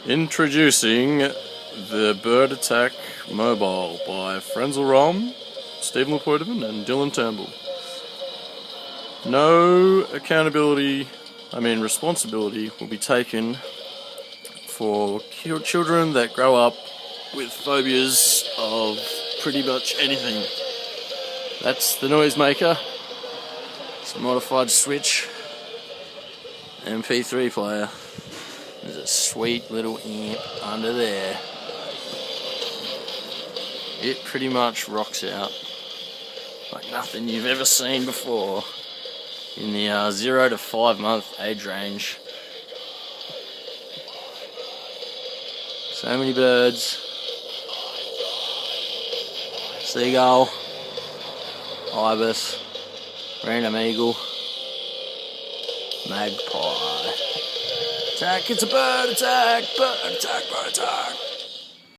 Introducing the Bird Attack Mobile by Frenzal, Rhomb, Stephen Lapoitevin and Dylan Turnbull. No responsibility will be taken for children that grow up with phobias of pretty much anything. That's the noisemaker. It's a modified switch MP3 player. There's a sweet little amp under there. It pretty much rocks out like nothing you've ever seen before in the 0 to 5 month age range. So many birds. Seagull, ibis, random eagle, magpie. Attack, it's a bird attack, bird attack, bird attack.